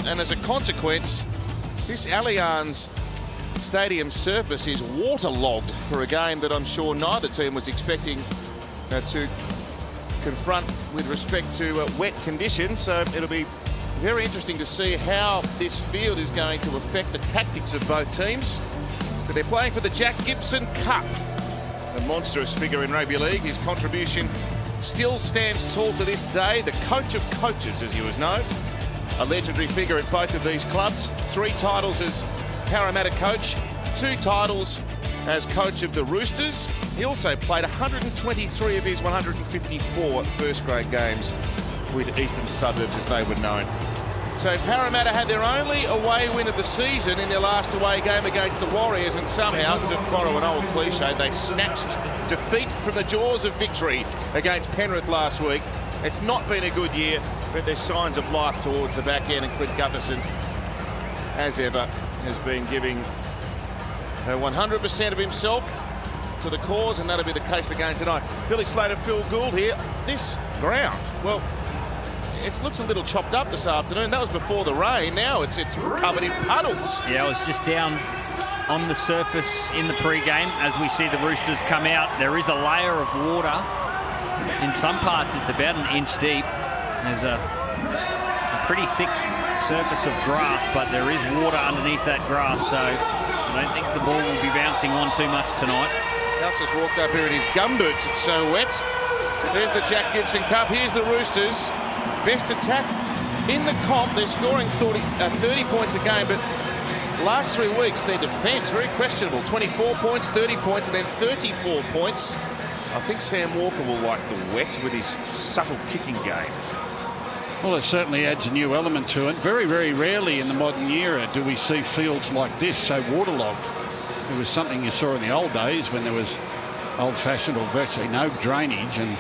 and as a consequence, this Allianz Stadium surface is waterlogged for a game that I'm sure neither team was expecting to confront with respect to wet conditions. So it'll be very interesting to see how this field is going to affect the tactics of both teams. But they're playing for the Jack Gibson Cup, a monstrous figure in rugby league. His contribution still stands tall to this day. The coach of coaches, as you know, a legendary figure at both of these clubs. 3 titles as Parramatta coach, 2 titles as coach of the Roosters. He also played 123 of his 154 first grade games with Eastern Suburbs, as they were known. So Parramatta had their only away win of the season in their last away game against the Warriors, and somehow, to borrow an old cliche, they snatched defeat from the jaws of victory against Penrith last week. It's not been a good year, but there's signs of life towards the back end, and Clint Gutherson, as ever, has been giving 100% of himself to the cause, and that'll be the case again tonight. Billy Slater, Phil Gould here. This ground, well, it looks a little chopped up this afternoon. That was before the rain. Now it's covered in puddles. Yeah, I was just down on the surface in the pre-game. As we see the Roosters come out, there is a layer of water. In some parts, it's about an inch deep. There's a pretty thick surface of grass, but there is water underneath that grass, so I don't think the ball will be bouncing on too much tonight. House just walked up here in his gumboots. It's so wet. There's the Jack Gibson Cup. Here's the Roosters. Best attack in the comp. They're scoring 30 points a game, but last 3 weeks their defence very questionable. 24 points, 30 points, and then 34 points. I think Sam Walker will like the wet with his subtle kicking game. Well, it certainly adds a new element to it. Very, very rarely in the modern era do we see fields like this so waterlogged. It was something you saw in the old days when there was old-fashioned or virtually no drainage and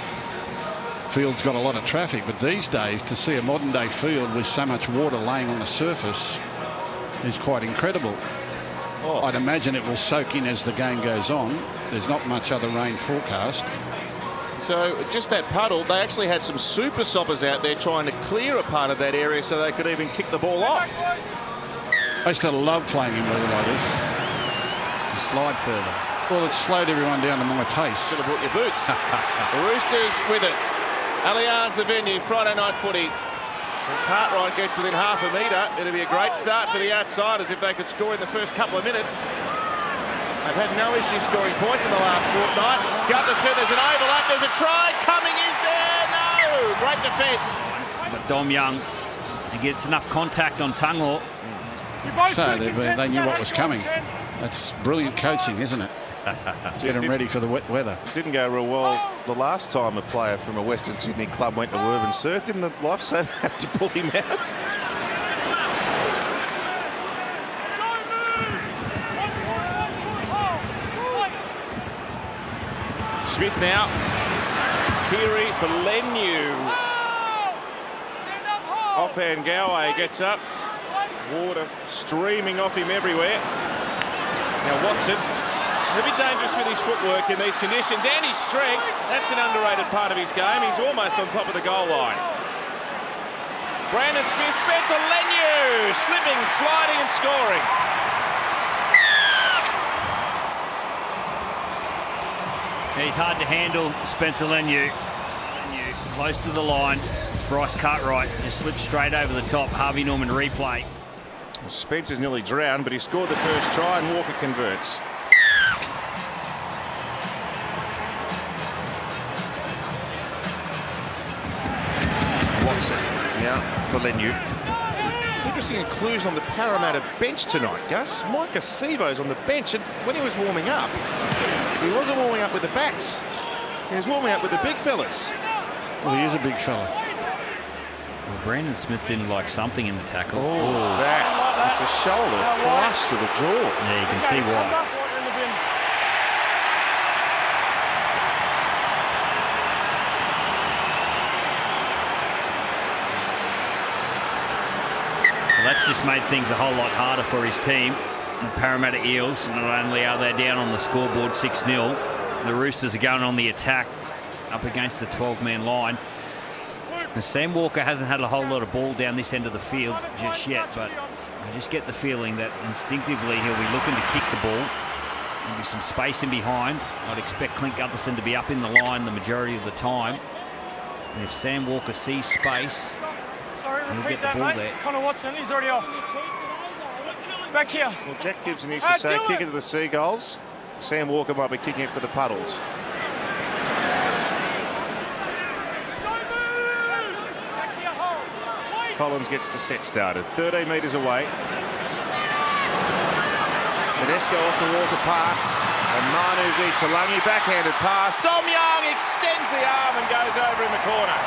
fields got a lot of traffic. But these days, to see a modern-day field with so much water laying on the surface is quite incredible. Oh. I'd imagine it will soak in as the game goes on. There's not much other rain forecast. So just that puddle, they actually had some super soppers out there trying to clear a part of that area so they could even kick the ball off. I used to love playing in weather like this. You slide further. Well, it slowed everyone down to my taste. Should have brought your boots. The Roosters with it. Allianz the venue, Friday night footy. And Cartwright gets within half a metre. It'll be a great start for the Outsiders if they could score in the first couple of minutes. They've had no issue scoring points in the last fortnight. Gutherson, there's an overlap, there's a try. Coming is there, no! Great defence. But Dom Young, he gets enough contact on Tungor. So they knew what was coming. That's brilliant coaching, isn't it? Get them ready for the wet weather. It didn't go real well the last time a player from a Western Sydney club went to Woburn Surf. Didn't the lifesaver have to pull him out? Smith now. Keary for Lenu. Offhand Galway gets up. Water streaming off him everywhere. Now Watson. A bit dangerous with his footwork in these conditions and his strength. That's an underrated part of his game. He's almost on top of the goal line. Brandon Smith, Spencer Lenu, slipping, sliding and scoring. He's hard to handle, Spencer Lenu. Close to the line. Bryce Cartwright just slipped straight over the top. Harvey Norman replay. Spencer's nearly drowned, but he scored the first try and Walker converts. Now for Lenu. Interesting inclusion on the Parramatta bench tonight, Gus. Micah Sevo's on the bench, and when he was warming up, he wasn't warming up with the backs. He was warming up with the big fellas. Well, he is a big fella. Well, Brandon Smith didn't like something in the tackle. Oh, that's a shoulder flush to the jaw. Yeah, you can see why. That's just made things a whole lot harder for his team. The Parramatta Eels, not only are they down on the scoreboard 6-0, the Roosters are going on the attack up against the 12-man line. Sam Walker hasn't had a whole lot of ball down this end of the field just yet, but I just get the feeling that instinctively he'll be looking to kick the ball. Maybe some space in behind. I'd expect Clint Gutherson to be up in the line the majority of the time. And if Sam Walker sees space, he'll get the ball there. Connor Watson, he's already off. Back here. Well, Jack Gibson used to say, kick it to the Seagulls. Sam Walker might be kicking it for the Puddles. Collins gets the set started. 13 metres away. Tedesco off the Walker pass. And Manu v Talangi, backhanded pass. Dom Young extends the arm and goes over in the corner.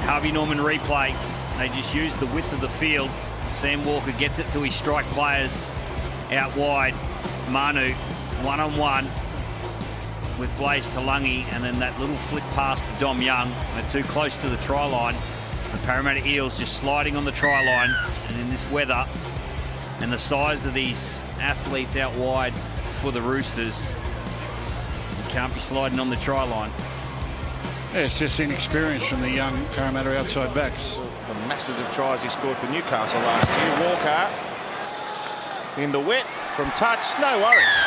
Harvey Norman replay. They just use the width of the field. Sam Walker gets it to his strike players out wide. Manu one-on-one with Blaze Talangi, and then that little flick pass to Dom Young. They're too close to the try line. The Parramatta Eels just sliding on the try line, and in this weather and the size of these athletes out wide for the Roosters, you can't be sliding on the try line. Yeah, it's just inexperience from the young Parramatta outside backs. The masses of tries he scored for Newcastle last year. Walker in the wet from touch, no worries.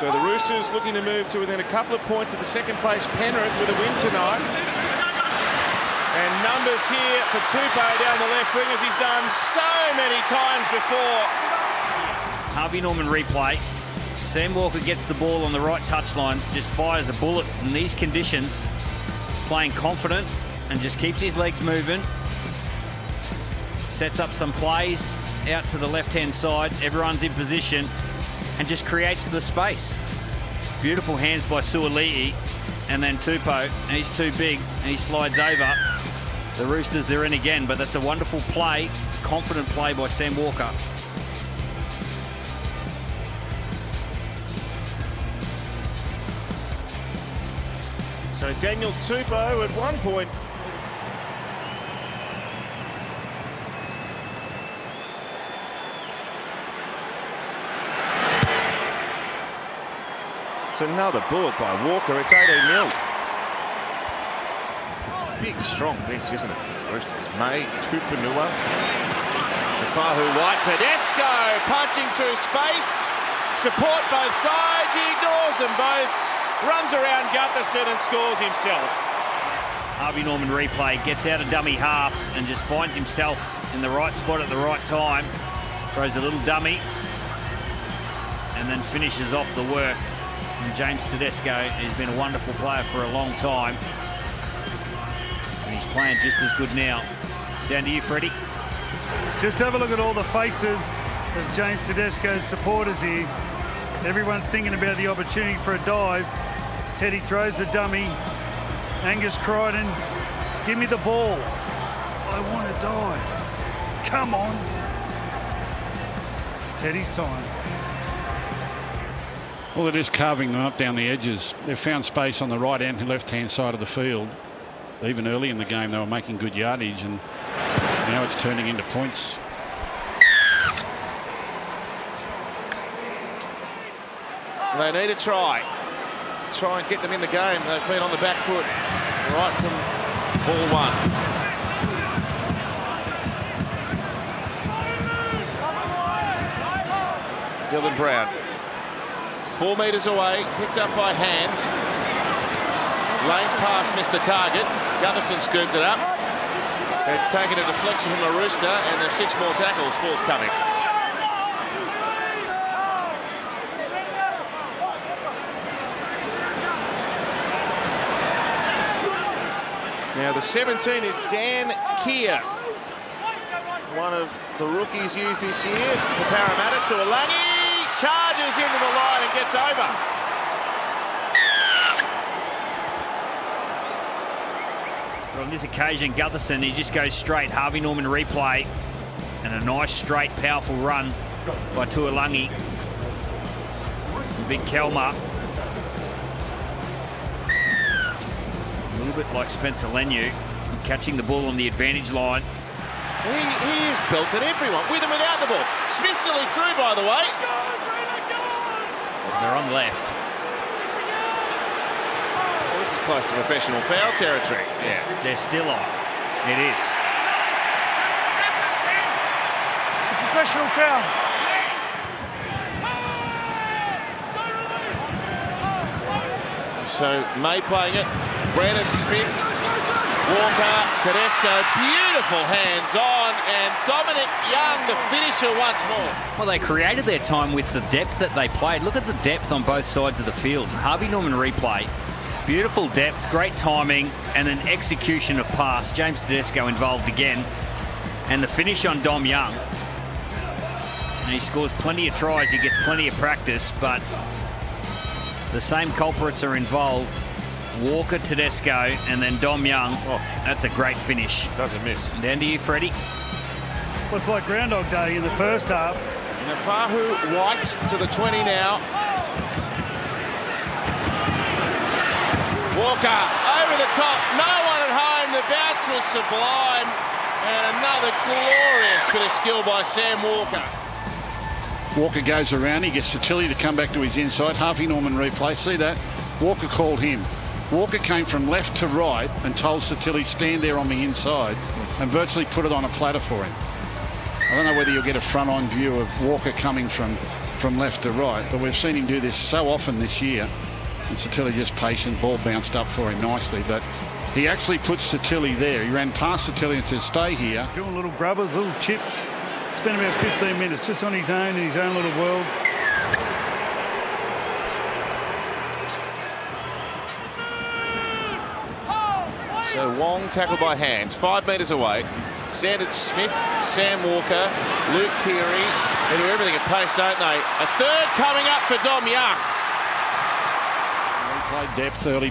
So the Roosters looking to move to within a couple of points of the second place Penrith with a win tonight. And numbers here for Tupou down the left wing, as he's done so many times before. Harvey Norman replay. Sam Walker gets the ball on the right touchline, just fires a bullet in these conditions, playing confident and just keeps his legs moving. Sets up some plays out to the left-hand side. Everyone's in position and just creates the space. Beautiful hands by Suoli'i, and then Tupou, and he's too big and he slides over. The Roosters, they're in again, but that's a wonderful play, confident play by Sam Walker. So Daniel Tupou at one point it's another bullet by Walker. It's 18-0. It's a big, strong bench, isn't it? Roosters. May, Tupanua, Tafahu White, Tedesco punching through space. Support both sides. He ignores them both. Runs around Gutherson and scores himself. Harvey Norman replay, gets out a dummy half and just finds himself in the right spot at the right time. Throws a little dummy and then finishes off the work. And James Tedesco has been a wonderful player for a long time. And he's playing just as good now. Down to you, Freddie. Just have a look at all the faces of James Tedesco's supporters here. Everyone's thinking about the opportunity for a dive. Teddy throws a dummy. Angus Crichton, give me the ball. I want to dive. Come on. It's Teddy's time. Well, it is carving them up down the edges. They've found space on the right and left-hand side of the field. Even early in the game, they were making good yardage, and now it's turning into points. They need a try and get them in the game. They've been on the back foot right from ball one. Dylan Brown, 4 metres away, picked up by Hands. Lane's pass missed the target. Gutherson scooped it up. It's taken a deflection from the Rooster, and there's 6 more tackles forthcoming. Now the 17 is Dan Keir, one of the rookies used this year for Parramatta. Tuolangi charges into the line and gets over. But on this occasion, Gutherson, he just goes straight. Harvey Norman replay, and a nice, straight, powerful run by Tuolangi. Big Kelma. A little bit like Spencer Leniu, catching the ball on the advantage line. He is belted everyone, with and without the ball. Smith nearly through, by the way. And they're on left. close to professional foul territory. Yeah. They're still on. It is. It's a professional foul. So May playing it. Brandon Smith, Walker, Tedesco, beautiful hands on, and Dominic Young, the finisher once more. Well, they created their time with the depth that they played. Look at the depth on both sides of the field. Harvey Norman replay. Beautiful depth, great timing, and an execution of pass. James Tedesco involved again. And the finish on Dom Young. And he scores plenty of tries. He gets plenty of practice, but the same culprits are involved. Walker, Tedesco, and then Dom Young. Oh, that's a great finish. Doesn't miss. Down to you, Freddie. Well, it's like Groundhog Day in the first half. Nafahu White to the 20 now. Walker over the top. No one at home. The bounce was sublime. And another glorious bit of skill by Sam Walker. Walker goes around. He gets Satilli to come back to his inside. Harvey Norman replay. See that? Walker called him. Walker came from left to right and told Satilli stand there on the inside and virtually put it on a platter for him. I don't know whether you'll get a front-on view of Walker coming from left to right, but we've seen him do this so often this year. And Satilli just patient, ball bounced up for him nicely, but he actually put Satilli there. He ran past Satilli and said, stay here. Doing little grubbers, little chips. Spent about 15 minutes just on his own, in his own little world. So Wong tackled by hands, 5 metres away. Sanders Smith, Sam Walker, Luke Keary. They do everything at pace, don't they? A third coming up for Dom Young. He played depth, early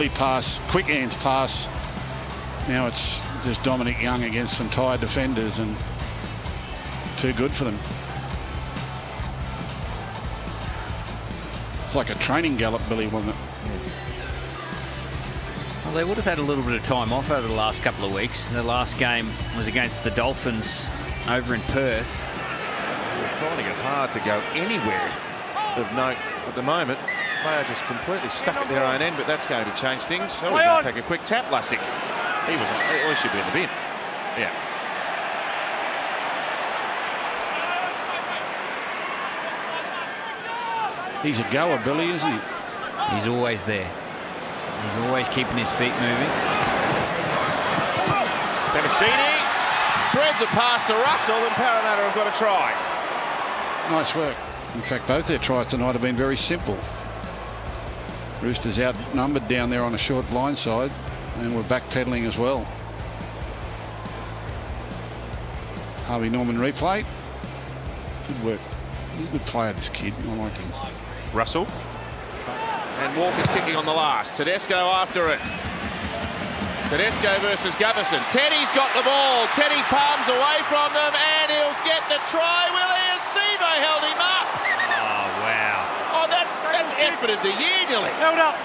pass, quick hands pass. Now it's just Dominic Young against some tired defenders, and too good for them. It's like a training gallop, Billy, wasn't it? Well, they would have had a little bit of time off over the last couple of weeks. The last game was against the Dolphins over in Perth. They're finding it hard to go anywhere of note at the moment. They are just completely stuck at their own end, but that's going to change things. So we're going to take a quick tap, Lussick. He should be in the bin. Yeah. He's a goer, Billy, isn't he? He's always there. He's always keeping his feet moving. Benassini threads a pass to Russell, and Parramatta have got a try. Nice work. In fact, both their tries tonight have been very simple. Roosters outnumbered down there on a short blind side, and we're backpedaling as well. Harvey Norman replay. Good work. He's a good player, this kid. I like him. Russell. And Walker's kicking on the last. Tedesco after it. Tedesco versus Gutherson. Teddy's got the ball. Teddy palms away from them, and he'll get the try. Will he? Acevo held him up. Oh, wow. Oh, that's effort of the year, nearly. Held up.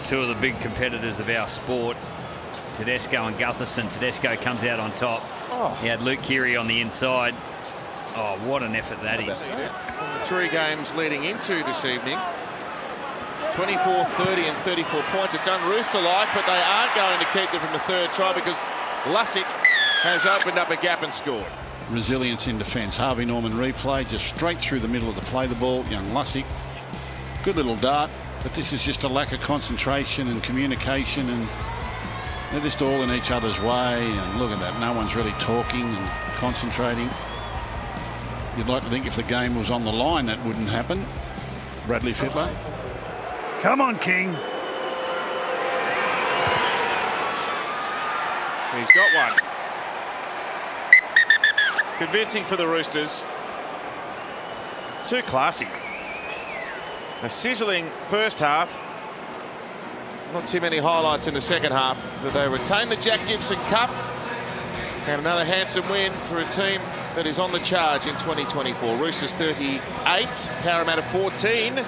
Two of the big competitors of our sport, Tedesco and Gutherson. Tedesco comes out on top. Oh. He had Luke Keary on the inside. Oh, what an effort that is. The 3 games leading into this evening. 24, 30 and 34 points. It's un-Rooster-like, but they aren't going to keep them from the third try because Lussick has opened up a gap and scored. Resilience in defence. Harvey Norman replay, just straight through the middle of the play the ball. Young Lussick. Good little dart, but this is just a lack of concentration and communication, and they're just all in each other's way. And look at that, no one's really talking and concentrating. You'd like to think if the game was on the line that wouldn't happen. Bradley Fittler. Come on, King. He's got one. Convincing for the Roosters. Too classy. A sizzling first half. Not too many highlights in the second half, but they retain the Jack Gibson Cup. And another handsome win for a team that is on the charge in 2024. Roosters 38, Parramatta 14.